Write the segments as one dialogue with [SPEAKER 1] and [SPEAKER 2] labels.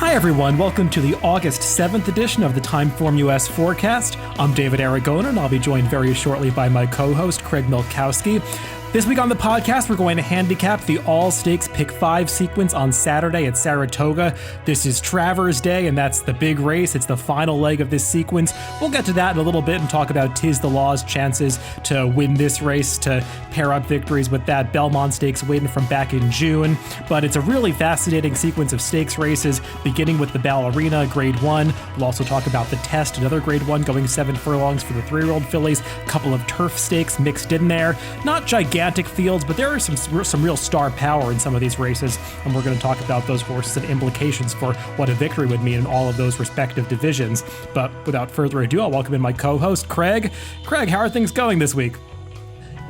[SPEAKER 1] Hi everyone, welcome to the August 7th edition of the TimeformUS Forecast. I'm David Aragona, and I'll be joined very shortly by my co-host, Craig Milkowski. This week on the podcast, we're going to handicap the all-stakes Pick 5 sequence on Saturday at Saratoga. This is Travers Day, and that's the big race. It's the final leg of this sequence. We'll get to that in a little bit and talk about Tiz the Law's chances to win this race, to pair up victories with that Belmont Stakes win from back in June. But it's a really fascinating sequence of stakes races, beginning with the Ballerina, Grade 1. We'll also talk about the Test, another Grade 1 going 7 furlongs for the 3-year-old fillies. A couple of turf stakes mixed in there. Not gigantic fields, but there are some real star power in some of these races, and we're going to talk about those horses and implications for what a victory would mean in all of those respective divisions. But without further ado, I'll welcome in my co-host, Craig. Craig, how are things going this week?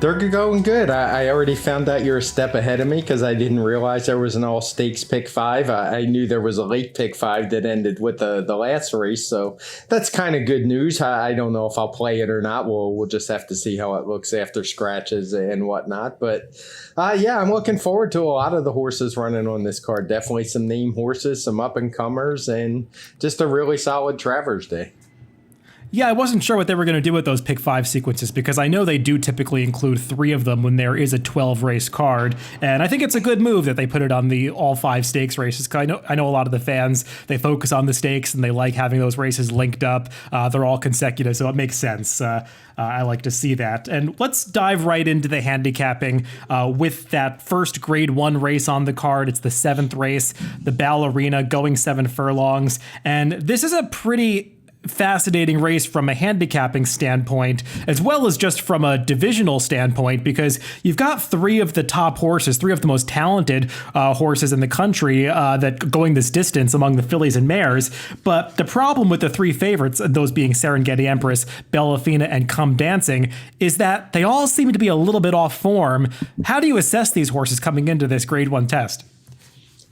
[SPEAKER 2] They're going good. I already found out you're a step ahead of me because I didn't realize there was an all-stakes Pick 5. I knew there was a late Pick 5 that ended with the last race, so that's kind of good news. I don't know if I'll play it or not. We'll just have to see how it looks after scratches and whatnot. But yeah, I'm looking forward to a lot of the horses running on this card. Definitely some name horses, some up-and-comers, and just a really solid Travers Day.
[SPEAKER 1] Yeah, I wasn't sure what they were going to do with those Pick 5 sequences because I know they do typically include 3 of them when there is a 12-race card, and I think it's a good move that they put it on the all 5 stakes races because I know a lot of the fans, they focus on the stakes and they like having those races linked up. They're all consecutive, so it makes sense. I like to see that. And let's dive right into the handicapping with that first Grade 1 race on the card. It's the 7th race, the Ballerina, going 7 furlongs, and this is a pretty fascinating race from a handicapping standpoint, as well as just from a divisional standpoint, because you've got 3 of the top horses, 3 of the most talented horses in the country that going this distance among the fillies and mares. But the problem with the 3 favorites, those being Serengeti Empress, Bellafina, and Come Dancing, is that they all seem to be a little bit off form. How do you assess these horses coming into this Grade 1 test?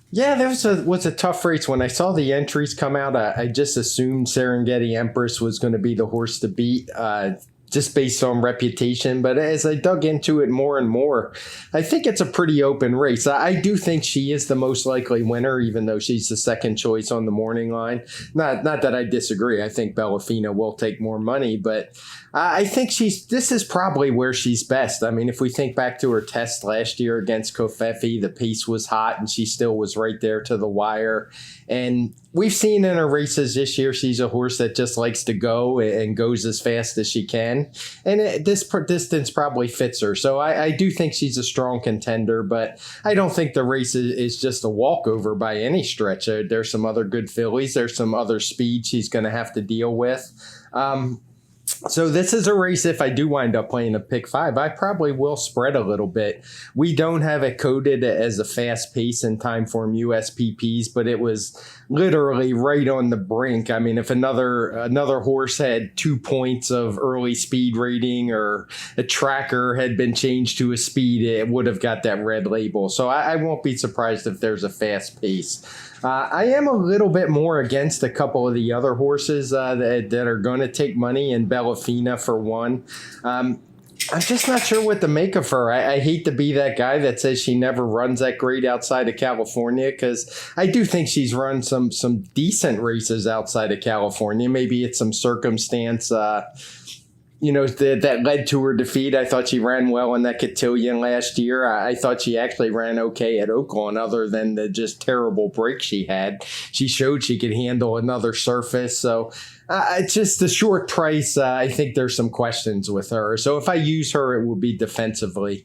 [SPEAKER 2] Yeah, that was a tough race. When I saw the entries come out, I just assumed Serengeti Empress was going to be the horse to beat, just based on reputation. But as I dug into it more and more, I think it's a pretty open race. I do think she is the most likely winner, even though she's the second choice on the morning line. Not that I disagree. I think Bellafina will take more money, but I think this is probably where she's best. I mean, if we think back to her test last year against Kofefi, the pace was hot and she still was right there to the wire. And we've seen in her races this year, she's a horse that just likes to go and goes as fast as she can. And this distance probably fits her. So I do think she's a strong contender, but I don't think the race is just a walkover by any stretch. There's some other good fillies. There's some other speed she's going to have to deal with. So this is a race, if I do wind up playing a Pick 5, I probably will spread a little bit. We don't have it coded as a fast pace in TimeformUS PPs, but it was literally right on the brink. I mean, if another horse had 2 points of early speed rating or a tracker had been changed to a speed, it would have got that red label. So I won't be surprised if there's a fast pace. I am a little bit more against a couple of the other horses that are going to take money, and Bellafina for one. I'm just not sure what to make of her. I hate to be that guy that says she never runs that great outside of California, because I do think she's run some decent races outside of California. Maybe it's some circumstance that led to her defeat. I thought she ran well in that Cotillion last year. I thought she actually ran okay at Oaklawn, other than the just terrible break she had. She showed she could handle another surface. So it's just a short price. I think there's some questions with her. So if I use her, it will be defensively.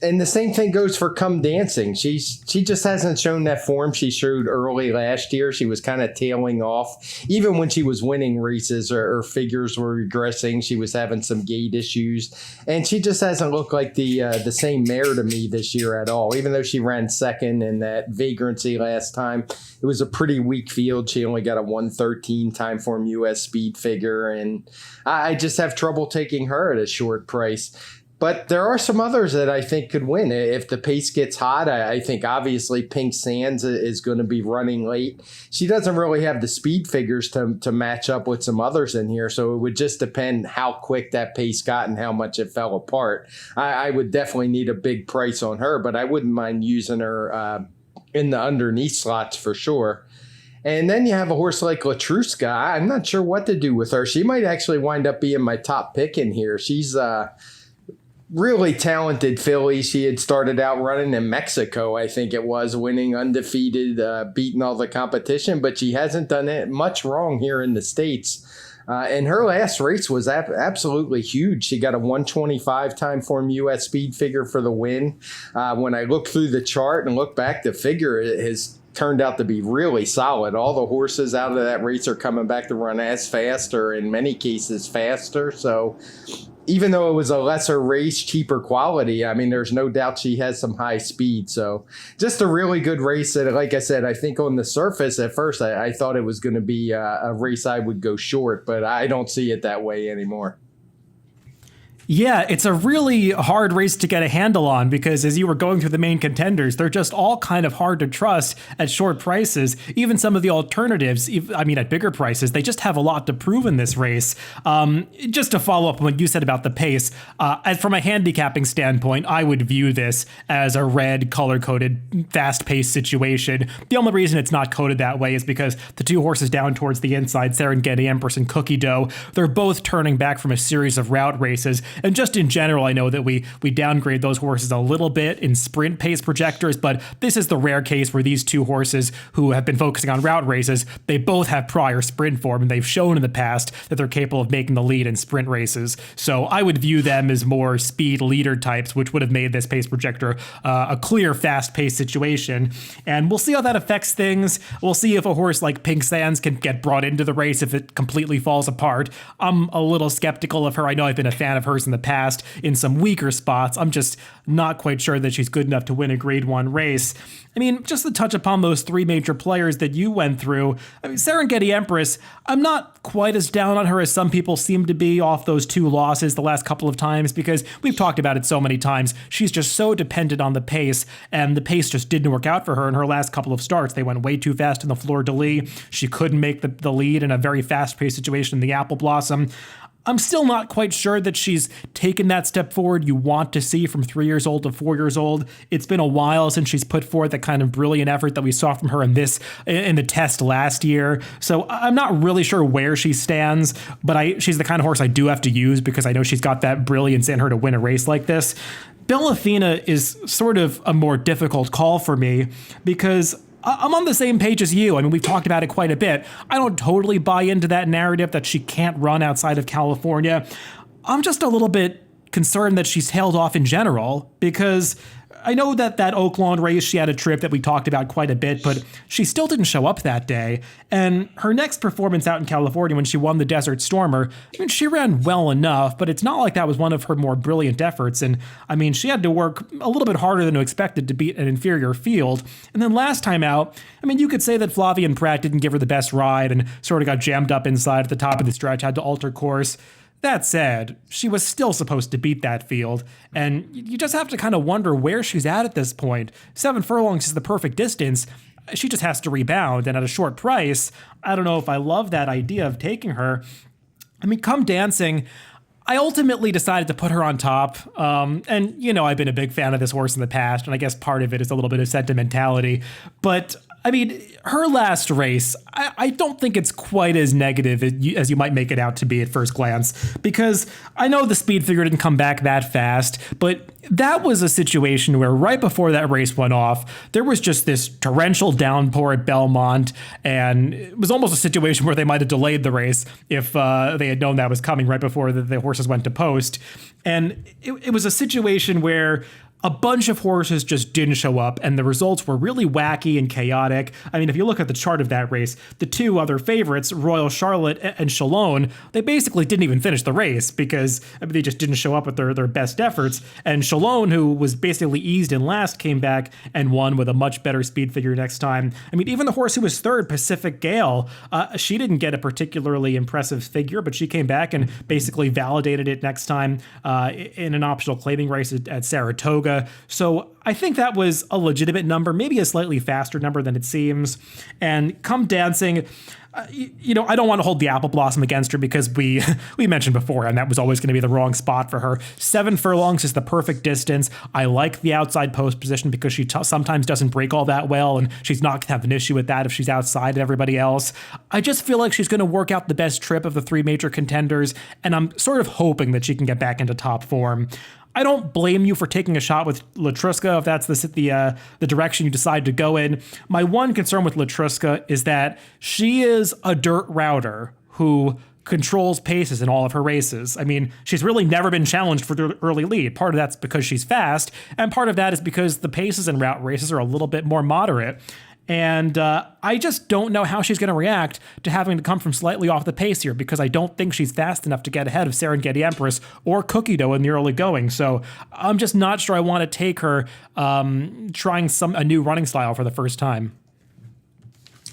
[SPEAKER 2] And the same thing goes for Come Dancing. She just hasn't shown that form she showed early last year. She was kind of tailing off. Even when she was winning races, her figures were regressing. She was having some gait issues. And she just hasn't looked like the same mare to me this year at all. Even though she ran second in that Vagrancy last time, it was a pretty weak field. She only got a 113 TimeformUS speed figure. And I just have trouble taking her at a short price. But there are some others that I think could win. If the pace gets hot, I think obviously Pink Sands is going to be running late. She doesn't really have the speed figures to match up with some others in here, so it would just depend how quick that pace got and how much it fell apart. I would definitely need a big price on her, but I wouldn't mind using her in the underneath slots for sure. And then you have a horse like Latruska. I'm not sure what to do with her. She might actually wind up being my top pick in here. She's really talented filly. She had started out running in Mexico, I think it was, winning undefeated, beating all the competition, but she hasn't done it much wrong here in the States. And her last race was absolutely huge. She got a 125 Timeform US speed figure for the win. When I look through the chart and look back, the figure has turned out to be really solid. All the horses out of that race are coming back to run as fast, or in many cases faster. So even though it was a lesser race, cheaper quality, I mean, there's no doubt she has some high speed. So just a really good race that, like I said, I think on the surface at first, I thought it was going to be a race I would go short, but I don't see it that way anymore.
[SPEAKER 1] Yeah, it's a really hard race to get a handle on because as you were going through the main contenders, they're just all kind of hard to trust at short prices. Even some of the alternatives, at bigger prices, they just have a lot to prove in this race. Just to follow up on what you said about the pace, as from a handicapping standpoint, I would view this as a red, color-coded, fast-paced situation. The only reason it's not coded that way is because the two horses down towards the inside, Serengeti Empress and Cookie Dough, they're both turning back from a series of route races. And just in general, I know that we downgrade those horses a little bit in sprint pace projectors, but this is the rare case where these two horses who have been focusing on route races, they both have prior sprint form, and they've shown in the past that they're capable of making the lead in sprint races. So I would view them as more speed leader types, which would have made this pace projector a clear fast-paced situation. And we'll see how that affects things. We'll see if a horse like Pink Sands can get brought into the race if it completely falls apart. I'm a little skeptical of her. I know I've been a fan of hers in the past in some weaker spots. I'm just not quite sure that she's good enough to win a Grade 1 race. I mean, just to touch upon those three major players that you went through, Serengeti Empress, I'm not quite as down on her as some people seem to be off those two losses the last couple of times, because we've talked about it so many times. She's just so dependent on the pace, and the pace just didn't work out for her in her last couple of starts. They went way too fast in the Fleur de Lis. She couldn't make the lead in a very fast-paced situation in the Apple Blossom. I'm still not quite sure that she's taken that step forward you want to see from 3 years old to 4 years old. It's been a while since she's put forth that kind of brilliant effort that we saw from her in the test last year. So I'm not really sure where she stands, but she's the kind of horse I do have to use because I know she's got that brilliance in her to win a race like this. Bellafina is sort of a more difficult call for me because I'm on the same page as you. I mean, we've talked about it quite a bit. I don't totally buy into that narrative that she can't run outside of California. I'm just a little bit concerned that she's held off in general because I know that Oaklawn race, she had a trip that we talked about quite a bit, but she still didn't show up that day. And her next performance out in California when she won the Desert Stormer, I mean, she ran well enough, but it's not like that was one of her more brilliant efforts. And I mean, she had to work a little bit harder than expected to beat an inferior field. And then last time out, I mean, you could say that Flavien Prat didn't give her the best ride and sort of got jammed up inside at the top of the stretch, had to alter course. That said, she was still supposed to beat that field, and you just have to kind of wonder where she's at this point. 7 furlongs is the perfect distance. She just has to rebound, and at a short price, I don't know if I love that idea of taking her. I mean, come dancing, I ultimately decided to put her on top, and, you know, I've been a big fan of this horse in the past, and I guess part of it is a little bit of sentimentality, but I mean, her last race, I don't think it's quite as negative as you might make it out to be at first glance, because I know the speed figure didn't come back that fast, but that was a situation where right before that race went off, there was just this torrential downpour at Belmont, and it was almost a situation where they might have delayed the race if they had known that was coming right before the horses went to post. And it was a situation where a bunch of horses just didn't show up, and the results were really wacky and chaotic. I mean, if you look at the chart of that race, the two other favorites, Royal Charlotte and Chalone, they basically didn't even finish the race because they just didn't show up with their best efforts. And Chalone, who was basically eased in last, came back and won with a much better speed figure next time. I mean, even the horse who was third, Pacific Gale, she didn't get a particularly impressive figure, but she came back and basically validated it next time in an optional claiming race at Saratoga. Saratoga. So I think that was a legitimate number, maybe a slightly faster number than it seems. And come dancing, I don't want to hold the apple blossom against her because we mentioned before, and that was always going to be the wrong spot for her. 7 furlongs is the perfect distance. I like the outside post position because she sometimes doesn't break all that well, and she's not going to have an issue with that if she's outside everybody else. I just feel like she's going to work out the best trip of the 3 major contenders, and I'm sort of hoping that she can get back into top form. I don't blame you for taking a shot with Latruska if that's the direction you decide to go in. My one concern with Latruska is that she is a dirt router who controls paces in all of her races. I mean, she's really never been challenged for the early lead. Part of that's because she's fast, and part of that is because the paces in route races are a little bit more moderate. And I just don't know how she's going to react to having to come from slightly off the pace here, because I don't think she's fast enough to get ahead of Serengeti Empress or Cookie Dough in the early going. So I'm just not sure I want to take her trying a new running style for the first time.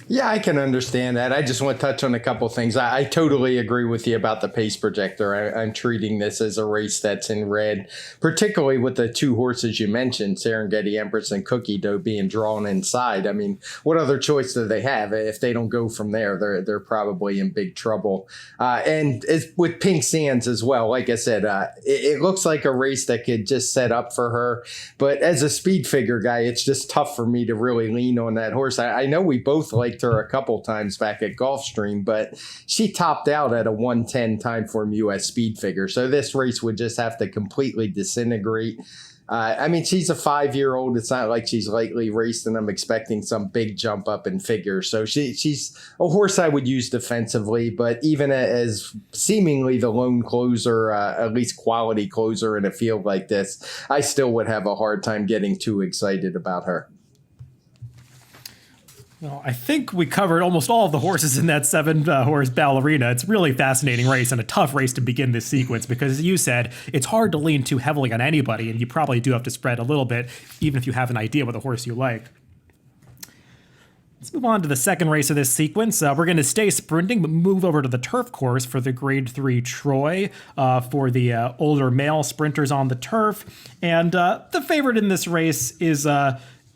[SPEAKER 2] Yeah, I can understand that. I just want to touch on a couple things. I totally agree with you about the pace projector. I'm treating this as a race that's in red, particularly with the 2 horses you mentioned, Serengeti Empress and Cookie Dough, being drawn inside. I mean, what other choice do they have? If they don't go from there, they're probably in big trouble. And it's with Pink Sands as well. Like I said, it looks like a race that could just set up for her. But as a speed figure guy, it's just tough for me to really lean on that horse. I know we both liked her a couple times back at Gulfstream, but she topped out at a 110 TimeformUS speed figure. So this race would just have to completely disintegrate. I mean, she's a 5-year-old. It's not like she's lightly raced, and I'm expecting some big jump up in figure. So she's a horse I would use defensively, but even as seemingly the lone closer, at least quality closer in a field like this, I still would have a hard time getting too excited about her.
[SPEAKER 1] Well, I think we covered almost all of the horses in that 7-horse ballerina. It's a really fascinating race and a tough race to begin this sequence because, as you said, it's hard to lean too heavily on anybody, and you probably do have to spread a little bit, even if you have an idea what the horse you like. Let's move on to the second race of this sequence. We're going to stay sprinting, but move over to the turf course for the Grade 3 Troy for the older male sprinters on the turf. And the favorite in this race is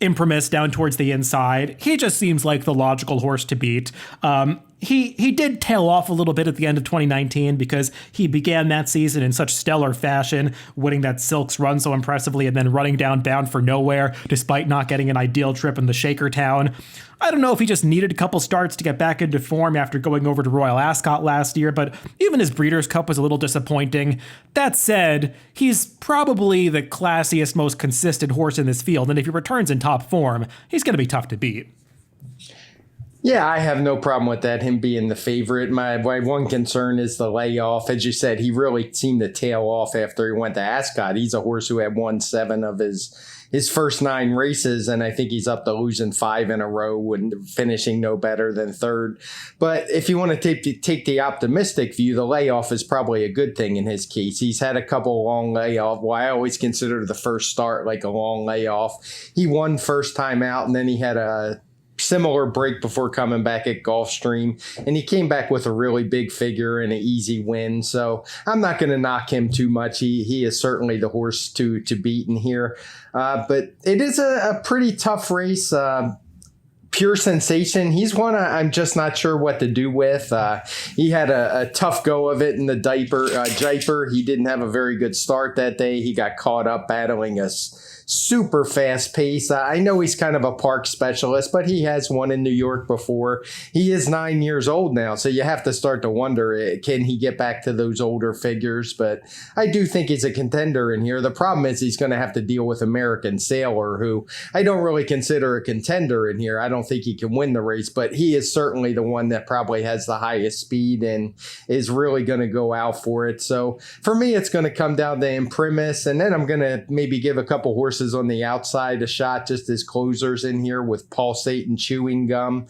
[SPEAKER 1] Imprimis down towards the inside. He just seems like the logical horse to beat. He did tail off a little bit at the end of 2019 because he began that season in such stellar fashion, winning that Silks run so impressively and then running down Bound for Nowhere despite not getting an ideal trip in the Shaker Town. I don't know if he just needed a couple starts to get back into form after going over to Royal Ascot last year, but even his Breeders' Cup was a little disappointing. That said, he's probably the classiest, most consistent horse in this field, and if he returns in top form, he's going to be tough to beat.
[SPEAKER 2] Yeah, I have no problem with that, him being the favorite. My one concern is the layoff. As you said, he really seemed to tail off after he went to Ascot. He's a horse who had won 7 of his first 9 races, and I think he's up to losing 5 in a row and finishing no better than third. But if you want to take the optimistic view, the layoff is probably a good thing in his case. He's had a couple long layoffs. Well, I always consider the first start like a long layoff. He won first time out, and then he had a similar break before coming back at Gulfstream, and he came back with a really big figure and an easy win. So I'm not going to knock him too much. He is certainly the horse to beat in here. But it is a pretty tough race. Pure Sensation, he's one I'm just not sure what to do with. He had a tough go of it in the Jaipur. He didn't have a very good start that day. He got caught up battling a super fast pace. I know he's kind of a park specialist, but he has won in New York before. He is 9 years old now, so you have to start to wonder, can he get back to those older figures? But I do think he's a contender in here. The problem is he's going to have to deal with American Sailor, who I don't really consider a contender in here. I don't think he can win the race, but he is certainly the one that probably has the highest speed and is really going to go out for it. So for me, it's going to come down to Imprimis, and then I'm going to maybe give a couple horses on the outside a shot just as closers in here with Pulsate and Chewing Gum.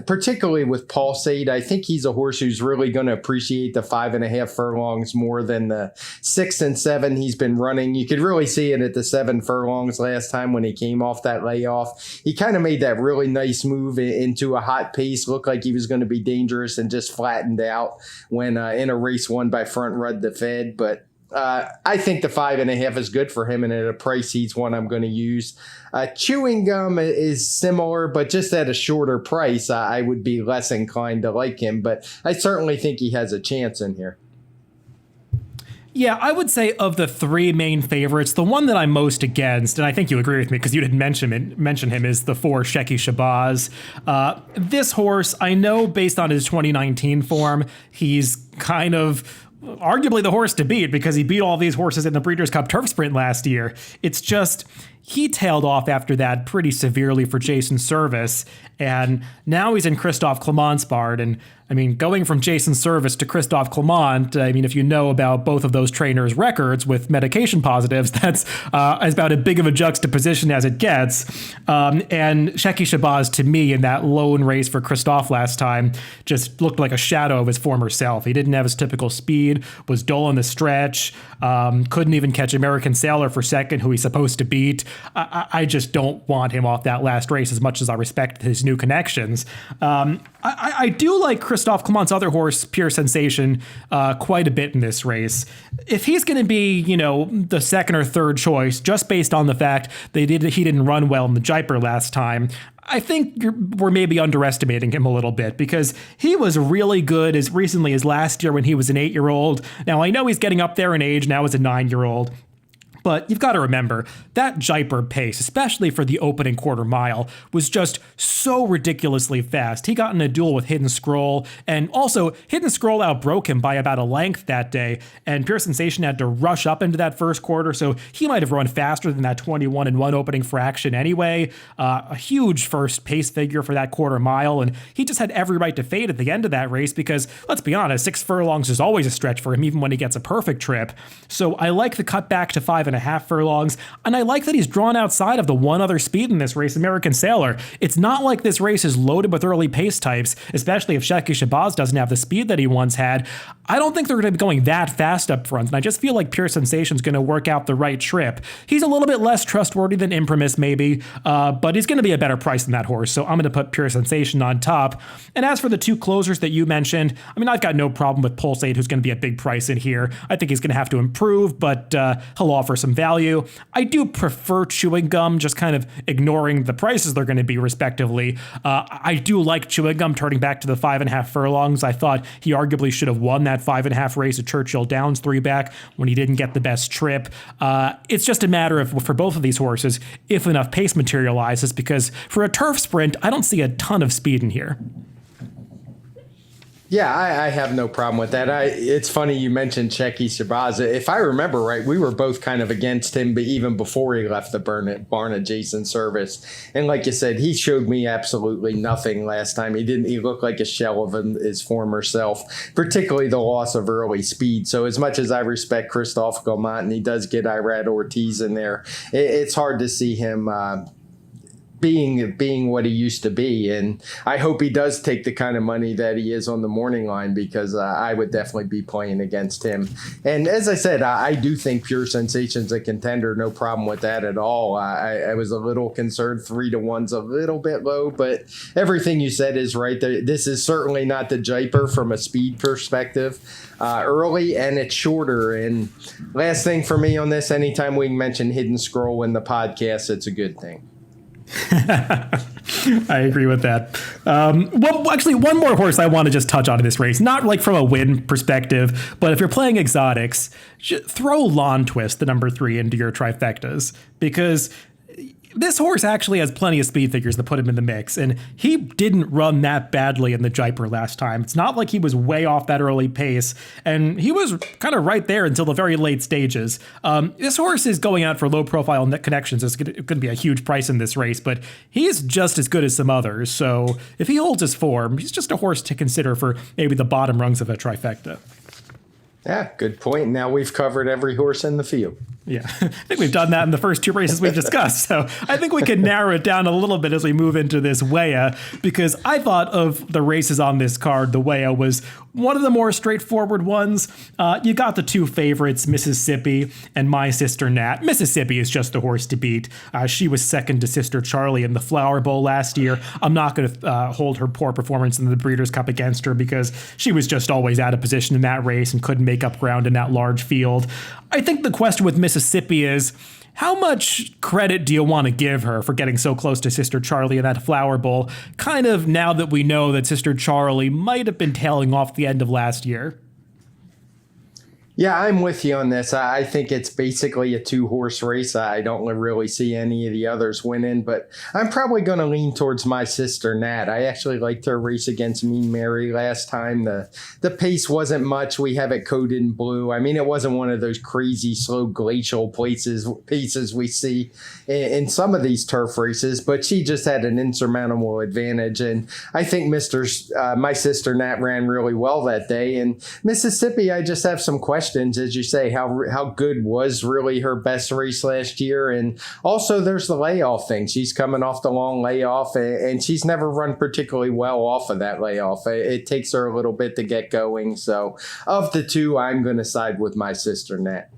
[SPEAKER 2] Particularly with Pulsate, I think he's a horse who's really going to appreciate the 5.5 furlongs more than the 6 and 7 he's been running. You could really see it at the 7 furlongs last time when he came off that layoff. He kind of made that really nice move into a hot pace, looked like he was going to be dangerous, and just flattened out when in a race won by Front Rud the Fed. But I think the 5.5 is good for him, and at a price, he's one I'm going to use. Chewing Gum is similar, but just at a shorter price, I would be less inclined to like him. But I certainly think he has a chance in here.
[SPEAKER 1] Yeah, I would say of the three main favorites, the one that I'm most against, and I think you agree with me because you didn't mention him, is the 4 Sheki Shabazz. This horse, I know based on his 2019 form, he's kind of arguably the horse to beat because he beat all these horses in the Breeders' Cup Turf Sprint last year. It's just he tailed off after that pretty severely for Jason Service, and now he's in Christophe Clement's barn. And I mean, going from Jason Service to Christophe Clement, I mean, if you know about both of those trainers' records with medication positives, that's about as big of a juxtaposition as it gets. And Sheki Shabazz, to me, in that lone race for Christophe last time, just looked like a shadow of his former self. He didn't have his typical speed, was dull in the stretch, couldn't even catch American Sailor for second, who he's supposed to beat. I just don't want him off that last race as much as I respect his new connections. I do like Christophe Clement's other horse, Pure Sensation, quite a bit in this race. If he's going to be, the second or third choice, just based on the fact he didn't run well in the Jaipur last time, I think we're maybe underestimating him a little bit because he was really good as recently as last year when he was an 8-year-old. Now, I know he's getting up there in age now as a 9-year-old. But you've got to remember, that Jaipur pace, especially for the opening quarter mile, was just so ridiculously fast. He got in a duel with Hidden Scroll, and also Hidden Scroll outbroke him by about a length that day, and Pure Sensation had to rush up into that first quarter, so he might have run faster than that 21-1 opening fraction anyway. A huge first pace figure for that quarter mile, and he just had every right to fade at the end of that race because, let's be honest, 6 furlongs is always a stretch for him, even when he gets a perfect trip. So I like the cut back to 5.5 furlongs, and I like that he's drawn outside of the one other speed in this race, American Sailor. It's not like this race is loaded with early pace types, especially if Sheki Shabazz doesn't have the speed that he once had. I don't think they're going to be going that fast up front, and I just feel like Pure Sensation's going to work out the right trip. He's a little bit less trustworthy than Imprimis, maybe, but he's going to be a better price than that horse, so I'm going to put Pure Sensation on top. And as for the 2 closers that you mentioned, I mean, I've got no problem with Pulsate, who's going to be a big price in here. I think he's going to have to improve, but he'll offer some value. I do prefer Chewing Gum, just kind of ignoring the prices they're going to be respectively. I do like Chewing Gum turning back to the 5.5 furlongs. I thought he arguably should have won that 5.5 race at Churchill Downs 3-back when he didn't get the best trip. It's just a matter of, for both of these horses, if enough pace materializes, because for a turf sprint, I don't see a ton of speed in here.
[SPEAKER 2] Yeah, I have no problem with that. It's funny you mentioned Sheki Shabazz. If I remember right, we were both kind of against him, but even before he left the barn at Jason Service. And like you said, he showed me absolutely nothing last time. He looked like a shell of his former self, particularly the loss of early speed. So as much as I respect Christophe Clement, and he does get Irad Ortiz in there, it's hard to see him being what he used to be. And I hope he does take the kind of money that he is on the morning line, because I would definitely be playing against him. And as I said, I do think Pure Sensation's a contender. No problem with that at all. I was a little concerned 3-1's a little bit low, but everything you said is right. This is certainly not the Jaipur from a speed perspective. Early, and it's shorter. And last thing for me on this, anytime we mention Hidden Scroll in the podcast, it's a good thing.
[SPEAKER 1] I agree with that. Well, actually, one more horse I want to just touch on in this race, not like from a win perspective, but if you're playing exotics, throw Lawn Twist, the number 3, into your trifectas, because this horse actually has plenty of speed figures to put him in the mix, and he didn't run that badly in the Jaipur last time. It's not like he was way off that early pace, and he was kind of right there until the very late stages. This horse is going out for low-profile connections. It's going to be a huge price in this race, but he's just as good as some others, so if he holds his form, he's just a horse to consider for maybe the bottom rungs of a trifecta.
[SPEAKER 2] Yeah, good point. Now we've covered every horse in the field.
[SPEAKER 1] Yeah, I think we've done that in the first two races we've discussed. So I think we can narrow it down a little bit as we move into this Weah, because I thought of the races on this card, the Weah was one of the more straightforward ones. You got the two favorites, Mississippi and My Sister Nat. Mississippi is just the horse to beat. She was second to Sister Charlie in the Flower Bowl last year. I'm not going to hold her poor performance in the Breeders' Cup against her because she was just always out of position in that race and couldn't make up ground in that large field. I think the question with Mississippi is, how much credit do you want to give her for getting so close to Sister Charlie in that Flower Bowl, kind of now that we know that Sister Charlie might have been tailing off the end of last year?
[SPEAKER 2] Yeah, I'm with you on this. I think it's basically a two-horse race. I don't really see any of the others winning, but I'm probably going to lean towards My Sister Nat. I actually liked her race against Mean Mary last time. The pace wasn't much. We have it coded in blue. I mean, it wasn't one of those crazy, slow, glacial paces we see in some of these turf races, but she just had an insurmountable advantage, and I think My Sister Nat ran really well that day. And Mississippi, I just have some questions. As you say, how good was really her best race last year? And also there's the layoff thing. She's coming off the long layoff, and she's never run particularly well off of that layoff. It takes her a little bit to get going. So of the two, I'm going to side with My Sister Nat.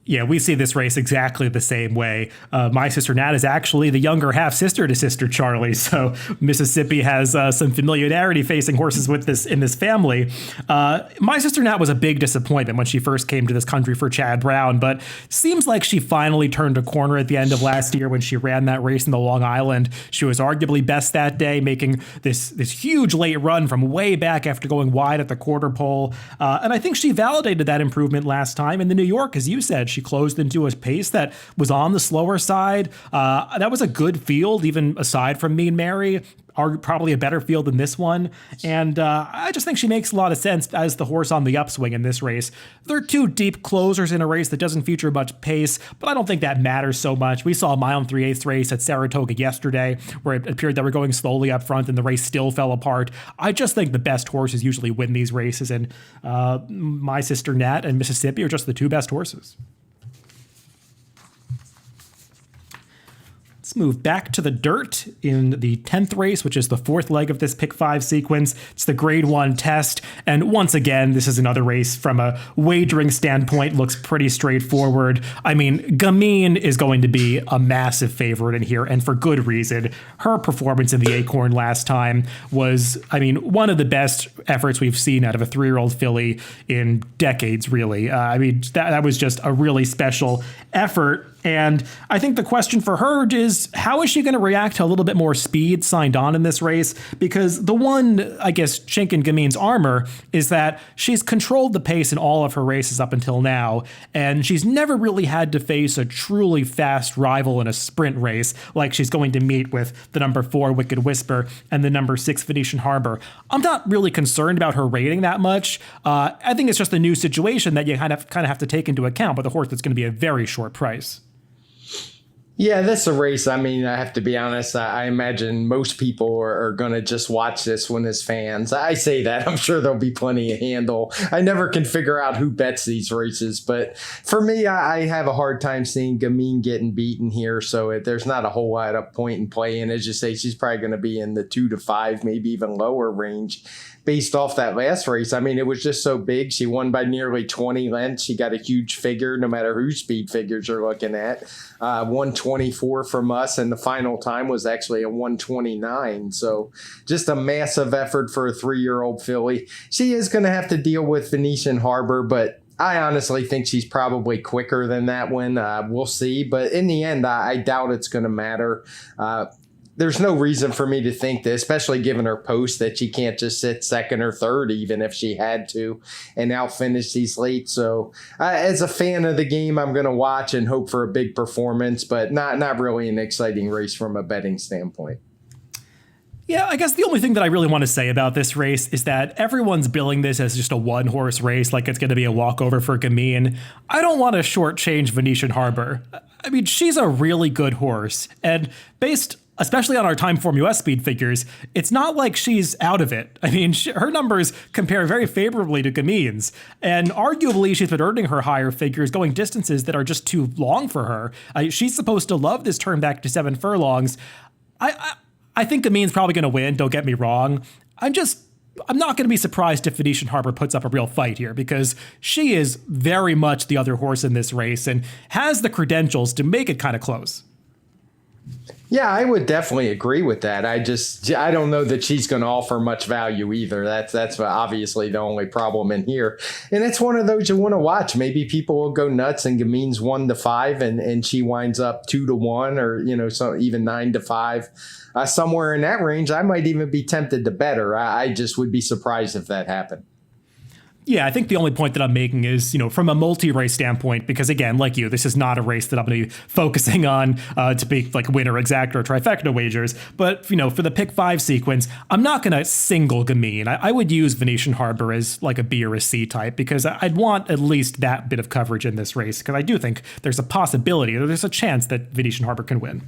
[SPEAKER 1] Yeah, we see this race exactly the same way. My Sister Nat is actually the younger half-sister to Sister Charlie, so Mississippi has some familiarity facing horses with this in this family. My Sister Nat was a big disappointment when she first came to this country for Chad Brown, but seems like she finally turned a corner at the end of last year when she ran that race in the Long Island. She was arguably best that day, making this huge late run from way back after going wide at the quarter pole. And I think she validated that improvement last time in the New York, as you said. She closed into a pace that was on the slower side. That was a good field, even aside from Mean Mary. Probably a better field than this one. And I just think she makes a lot of sense as the horse on the upswing in this race. They're two deep closers in a race that doesn't feature much pace, but I don't think that matters so much. We saw a mile and 3/8 race at Saratoga yesterday where it appeared that we're going slowly up front and the race still fell apart. I just think the best horses usually win these races, and My Sister Nat and Mississippi are just the two best horses. Let's move back to the dirt in the 10th race, which is the fourth leg of this pick 5 sequence. It's the grade 1 test. And once again, this is another race from a wagering standpoint, looks pretty straightforward. I mean, Gamine is going to be a massive favorite in here, and for good reason. Her performance in the Acorn last time was, one of the best efforts we've seen out of a 3-year-old filly in decades, really. That was just a really special effort. And I think the question for her is, how is she going to react to a little bit more speed signed on in this race? Because the one, I guess, chink in Gamine's armor is that she's controlled the pace in all of her races up until now, and she's never really had to face a truly fast rival in a sprint race like she's going to meet with the number 4 Wicked Whisper and the number 6 Venetian Harbor. I'm not really concerned about her rating that much. I think it's just a new situation that you kind of have to take into account with a horse that's going to be a very short price.
[SPEAKER 2] Yeah, this is a race. I have to be honest. I imagine most people are going to just watch this one as fans. I say that. I'm sure there'll be plenty of handle. I never can figure out who bets these races. But for me, I have a hard time seeing Gamine getting beaten here. So there's not a whole lot of point in play. And as you say, she's probably going to be in the 2 to 5, maybe even lower range based off that last race. It was just so big. She won by nearly 20 lengths. She got a huge figure, no matter whose speed figures you're looking at. 124 from us, and the final time was actually a 129. So just a massive effort for a 3-year-old filly. She is going to have to deal with Venetian Harbor, but I honestly think she's probably quicker than that one. We'll see. But in the end, I doubt it's going to matter. There's no reason for me to think that, especially given her post, that she can't just sit second or third, even if she had to, and outfinish these late. So as a fan of the game, I'm going to watch and hope for a big performance, but not really an exciting race from a betting standpoint.
[SPEAKER 1] Yeah, I guess the only thing that I really want to say about this race is that everyone's billing this as just a one-horse race, like it's going to be a walkover for Gamine. I don't want to shortchange Venetian Harbor. She's a really good horse, and based especially on our TimeformUS speed figures, it's not like she's out of it. I mean, her numbers compare very favorably to Gamin's, and arguably she's been earning her higher figures going distances that are just too long for her. She's supposed to love this turn back to 7 furlongs. I think Gamin's probably going to win, don't get me wrong. I'm not going to be surprised if Venetian Harbor puts up a real fight here, because she is very much the other horse in this race and has the credentials to make it kind of close.
[SPEAKER 2] Yeah, I would definitely agree with that. I don't know that she's going to offer much value either. That's obviously the only problem in here. And it's one of those you want to watch. Maybe people will go nuts and Gamin's 1-5 and she winds up 2-1 or, so even 9-5. Somewhere in that range, I might even be tempted to bet her. I just would be surprised if that happened.
[SPEAKER 1] Yeah, I think the only point that I'm making is, from a multi-race standpoint, because again, like you, this is not a race that I'm going to be focusing on to be like winner, exacta, or trifecta wagers. But, for the pick 5 sequence, I'm not going to single Gamin. I would use Venetian Harbor as like a B or a C type, because I'd want at least that bit of coverage in this race, because I do think there's a possibility, or there's a chance that Venetian Harbor can win.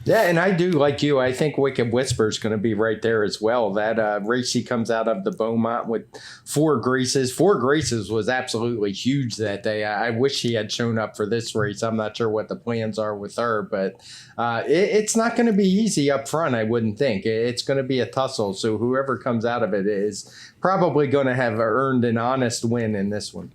[SPEAKER 2] Yeah, and I do, like you, I think Wicked Whisper is going to be right there as well. That race he comes out of the Beaumont with 4 Graces. 4 Graces was absolutely huge that day. I wish he had shown up for this race. I'm not sure what the plans are with her, but it's not going to be easy up front, I wouldn't think. It's going to be a tussle, so whoever comes out of it is probably going to have earned an honest win in this one.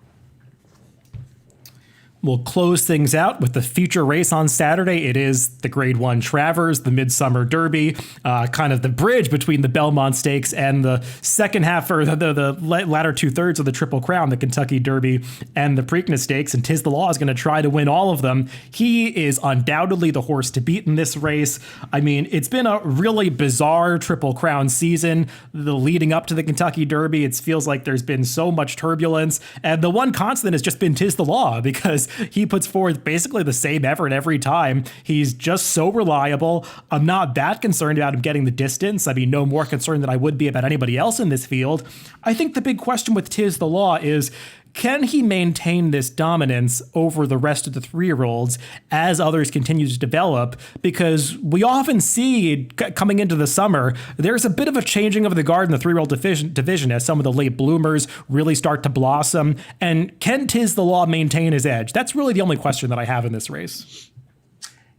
[SPEAKER 1] We'll close things out with the feature race on Saturday. It is the Grade 1 Travers, the Midsummer Derby, kind of the bridge between the Belmont Stakes and the second half, or the latter 2/3 of the Triple Crown, the Kentucky Derby and the Preakness Stakes. And Tiz the Law is going to try to win all of them. He is undoubtedly the horse to beat in this race. I mean, it's been a really bizarre Triple Crown season. The leading up to the Kentucky Derby, it feels like there's been so much turbulence. And the one constant has just been Tiz the Law, because he puts forth basically the same effort every time. He's just so reliable. I'm not that concerned about him getting the distance. I mean, no more concerned than I would be about anybody else in this field. I think the big question with Tiz the Law is, can he maintain this dominance over the rest of the 3-year-olds as others continue to develop? Because we often see coming into the summer, there's a bit of a changing of the guard in the 3-year-old division as some of the late bloomers really start to blossom. And can Tiz the Law maintain his edge? That's really the only question that I have in this race.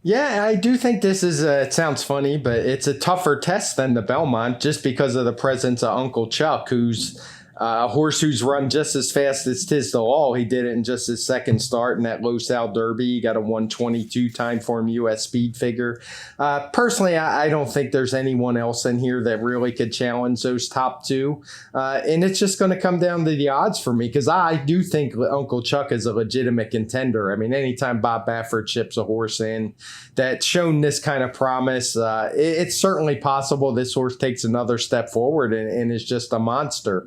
[SPEAKER 2] Yeah, I do think this is, it sounds funny, but it's a tougher test than the Belmont just because of the presence of Uncle Chuck, who's a horse who's run just as fast as Tiz the Law. He did it in just his second start in that Los Al Derby. He got a 122 TimeformUS speed figure. Personally, I don't think there's anyone else in here that really could challenge those top 2. And it's just going to come down to the odds for me, because I do think Uncle Chuck is a legitimate contender. I mean, anytime Bob Baffert ships a horse in that's shown this kind of promise, it's certainly possible this horse takes another step forward and is just a monster.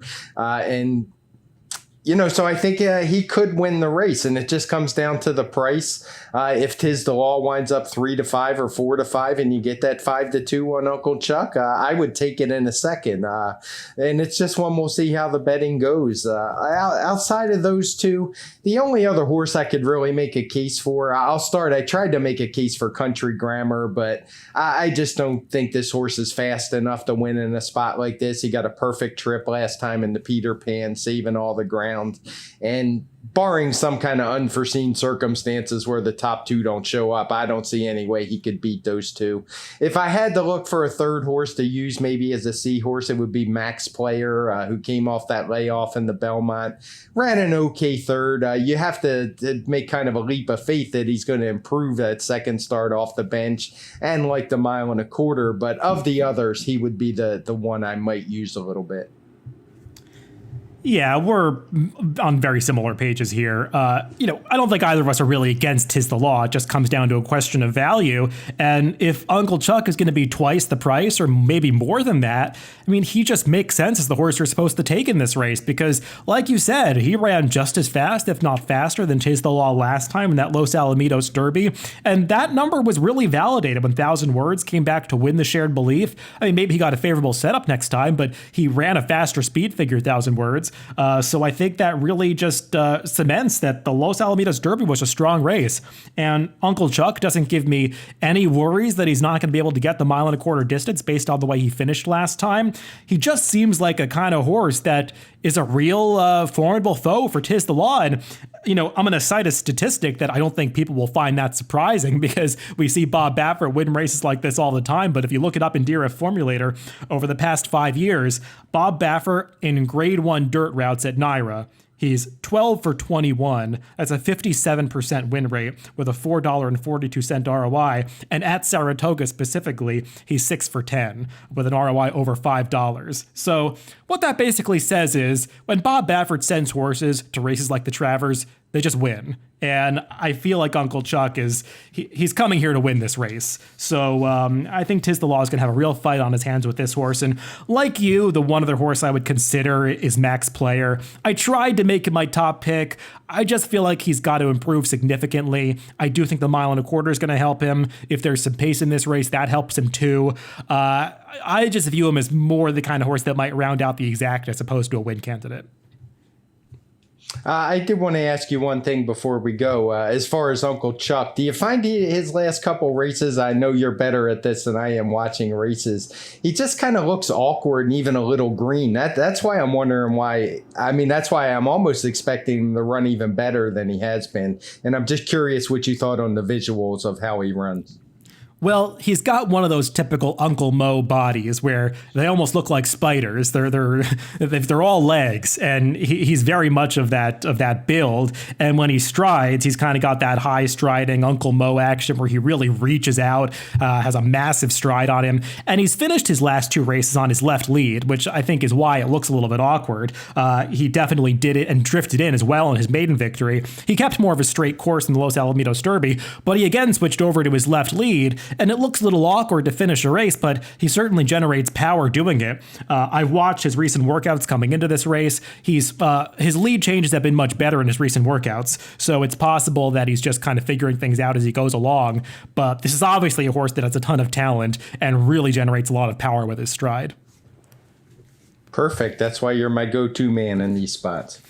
[SPEAKER 2] So I think he could win the race, and it just comes down to the price. If Tiz the Law winds up 3-5 or 4-5, and you get that 5-2 on Uncle Chuck, I would take it in a second. And it's just one we'll see how the betting goes. Outside of those 2, the only other horse I could really make a case for, I tried to make a case for Country Grammar, but I just don't think this horse is fast enough to win in a spot like this. He got a perfect trip last time in the Peter Pan, saving all the ground. And barring some kind of unforeseen circumstances where the top 2 don't show up, I don't see any way he could beat those 2. If I had to look for a third horse to use maybe as a C horse, it would be Max Player, who came off that layoff in the Belmont. Ran an okay third. You have to make kind of a leap of faith that he's going to improve that second start off the bench and like the 1 1/4. But of the others, he would be the one I might use a little bit.
[SPEAKER 1] Yeah, we're on very similar pages here. I don't think either of us are really against Tiz the Law. It just comes down to a question of value. And if Uncle Chuck is going to be twice the price or maybe more than that, I mean, he just makes sense as the horse you're supposed to take in this race, because like you said, he ran just as fast, if not faster, than Tiz the Law last time in that Los Alamitos Derby. And that number was really validated when 1,000 Words came back to win the shared belief. I mean, maybe he got a favorable setup next time, but he ran a faster speed figure, 1,000 Words. So I think that really just cements that the Los Alamitos Derby was a strong race. And Uncle Chuck doesn't give me any worries that he's not going to be able to get the 1.25 mile distance based on the way he finished last time. He just seems like a kind of horse that is a real formidable foe for Tiz the Law. And, I'm going to cite a statistic that I don't think people will find that surprising because we see Bob Baffert win races like this all the time. But if you look it up in DRF Formulator, over the past 5 years, Bob Baffert in Grade 1 dirt routes at NYRA, he's 12 for 21. That's a 57% win rate with a $4.42 ROI. And at Saratoga specifically, he's 6 for 10 with an ROI over $5. So what that basically says is when Bob Baffert sends horses to races like the Travers, they just win. And I feel like Uncle Chuck he's coming here to win this race. So I think Tiz the Law is going to have a real fight on his hands with this horse. And like you, the one other horse I would consider is Max Player. I tried to make him my top pick. I just feel like he's got to improve significantly. I do think the 1.25 mile is going to help him. If there's some pace in this race, that helps him too. I just view him as more the kind of horse that might round out the exact as opposed to a win candidate.
[SPEAKER 2] I did want to ask you one thing before we go. As far as Uncle Chuck, do you find his last couple races, I know you're better at this than I am watching races, he just kind of looks awkward and even a little green. That's why I'm wondering why. I mean, that's why I'm almost expecting him to run even better than he has been. And I'm just curious what you thought on the visuals of how he runs.
[SPEAKER 1] Well, he's got one of those typical Uncle Mo bodies where they almost look like spiders. They're all legs, and he's very much of that build. And when he strides, he's kind of got that high striding Uncle Mo action where he really reaches out, has a massive stride on him. And he's finished his last 2 races on his left lead, which I think is why it looks a little bit awkward. He definitely did it and drifted in as well in his maiden victory. He kept more of a straight course in the Los Alamitos Derby, but he again switched over to his left lead. And it looks a little awkward to finish a race, but he certainly generates power doing it. I watched his recent workouts coming into this race. His lead changes have been much better in his recent workouts, so it's possible that he's just kind of figuring things out as he goes along. But this is obviously a horse that has a ton of talent and really generates a lot of power with his stride.
[SPEAKER 2] Perfect. That's why you're my go-to man in these spots.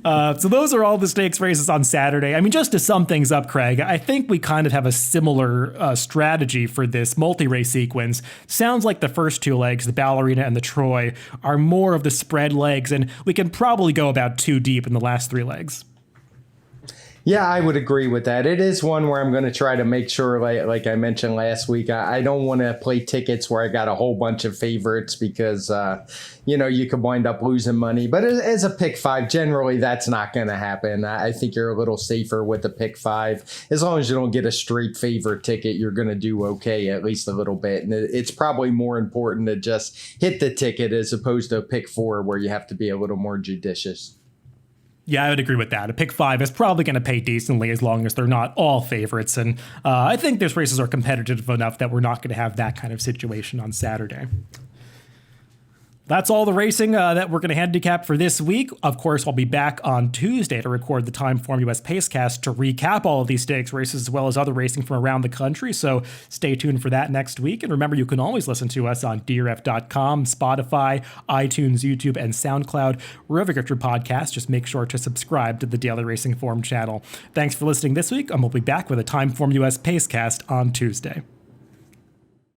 [SPEAKER 1] So those are all the stakes races on Saturday. I mean, just to sum things up, Craig, I think we kind of have a similar strategy for this multi-race sequence. Sounds like the first 2 legs, the Ballerina and the Troy, are more of the spread legs, and we can probably go about 2 deep in the last 3 legs.
[SPEAKER 2] Yeah, I would agree with that. It is one where I'm going to try to make sure, like I mentioned last week, I don't want to play tickets where I got a whole bunch of favorites because, you could wind up losing money. But as a pick 5, generally that's not going to happen. I think you're a little safer with the pick 5. As long as you don't get a straight favorite ticket, you're going to do okay, at least a little bit. And it's probably more important to just hit the ticket as opposed to a pick 4 where you have to be a little more judicious.
[SPEAKER 1] Yeah, I would agree with that. A pick 5 is probably going to pay decently as long as they're not all favorites. And I think these races are competitive enough that we're not going to have that kind of situation on Saturday. That's all the racing that we're going to handicap for this week. Of course, I'll be back on Tuesday to record the TimeformUS Pacecast to recap all of these stakes races as well as other racing from around the country. So stay tuned for that next week. And remember, you can always listen to us on drf.com, Spotify, iTunes, YouTube, and SoundCloud. Wherever you get your podcast, just make sure to subscribe to the Daily Racing Forum channel. Thanks for listening this week, and we'll be back with a TimeformUS Pacecast on Tuesday.